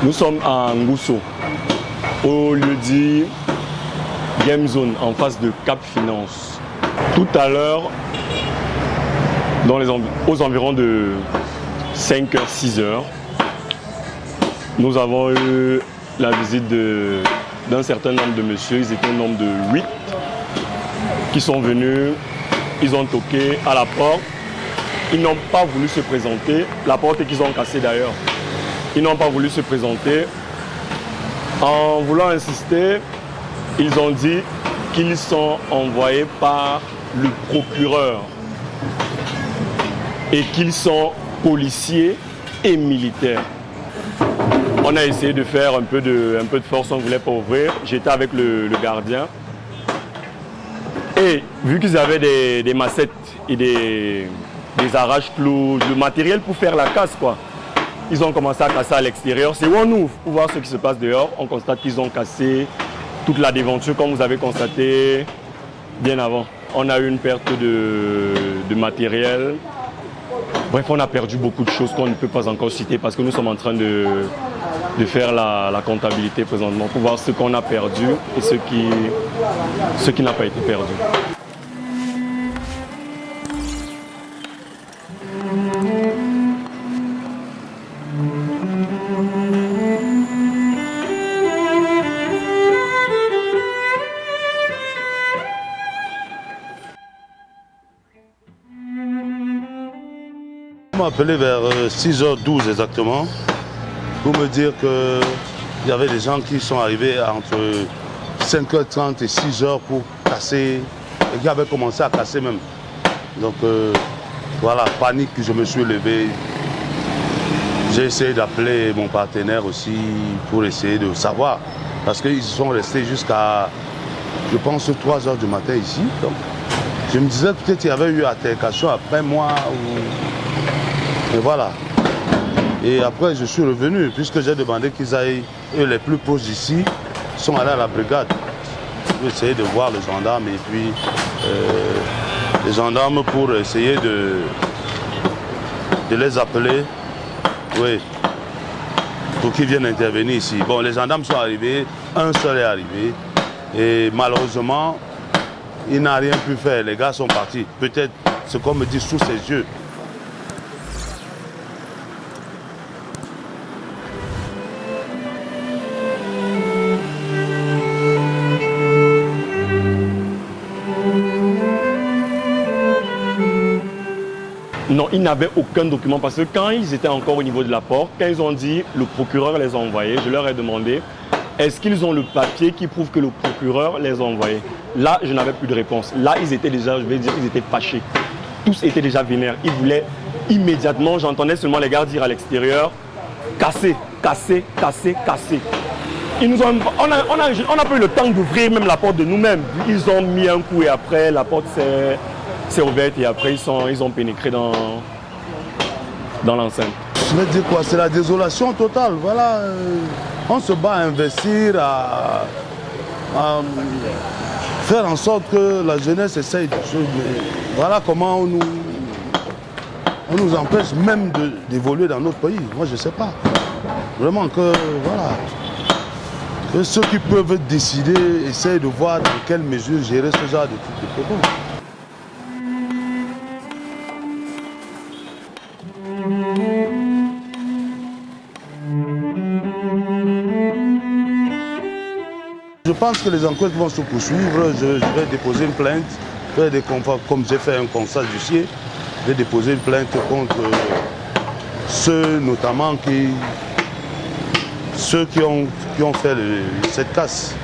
Nous sommes à Ngousso, au lieu-dit Game Zone, en face de Cap Finance. Tout à l'heure, aux environs de 5h, 6h, nous avons eu la visite d'un certain nombre de messieurs. Ils étaient un nombre de 8 qui sont venus. Ils ont toqué à la porte. Ils n'ont pas voulu se présenter. La porte qu'ils ont cassée d'ailleurs. Ils n'ont pas voulu se présenter. En voulant insister, ils ont dit qu'ils sont envoyés par le procureur et qu'ils sont policiers et militaires. On a essayé de faire un peu de force, on ne voulait pas ouvrir. J'étais avec le gardien. Et vu qu'ils avaient des massettes et des arrache-clous, le matériel pour faire la casse, quoi. Ils ont commencé à casser à l'extérieur. C'est où on ouvre pour voir ce qui se passe dehors. On constate qu'ils ont cassé toute la devanture, comme vous avez constaté bien avant. On a eu une perte de matériel. Bref, on a perdu beaucoup de choses qu'on ne peut pas encore citer parce que nous sommes en train de faire la comptabilité présentement pour voir ce qu'on a perdu et ce qui n'a pas été perdu. On m'a appelé vers 6h12 exactement pour me dire qu'il y avait des gens qui sont arrivés entre 5h30 et 6h pour casser et qui avaient commencé à casser même. Donc voilà, panique, je me suis levé. J'ai essayé d'appeler mon partenaire aussi pour essayer de savoir parce qu'ils sont restés jusqu'à, je pense, 3h du matin ici. Donc, je me disais peut-être qu'il y avait eu altercation après moi et voilà. Et après, je suis revenu, puisque j'ai demandé qu'ils aillent, eux les plus proches d'ici, sont allés à la brigade. Pour essayer de voir les gendarmes et puis les gendarmes pour essayer de les appeler, oui, pour qu'ils viennent intervenir ici. Bon, les gendarmes sont arrivés, un seul est arrivé, et malheureusement, il n'a rien pu faire. Les gars sont partis. Peut-être ce qu'on me dit sous ses yeux. Non, ils n'avaient aucun document parce que quand ils étaient encore au niveau de la porte, quand ils ont dit le procureur les a envoyés, je leur ai demandé est-ce qu'ils ont le papier qui prouve que le procureur les a envoyés. Là, je n'avais plus de réponse. Là, ils étaient déjà, je vais dire, ils étaient fâchés. Tous étaient déjà vénères. Ils voulaient immédiatement, j'entendais seulement les gars dire à l'extérieur casser, casser, casser, casser. Ils nous ont, on n'a pas eu le temps d'ouvrir même la porte de nous-mêmes. Ils ont mis un coup et après la porte s'est ouverte et après ils ont pénétré dans l'enceinte. Je vais dire quoi? C'est la désolation totale. Voilà, on se bat à investir, à faire en sorte que la jeunesse essaye de se... Voilà comment on nous empêche même d'évoluer dans notre pays. Moi, je ne sais pas. Vraiment que, voilà, que ceux qui peuvent décider essayent de voir dans quelle mesure gérer ce genre de problème. Je pense que les enquêtes vont se poursuivre. Je vais déposer une plainte, comme j'ai fait un constat d'huissier, je vais déposer une plainte contre ceux notamment qui ont fait cette casse.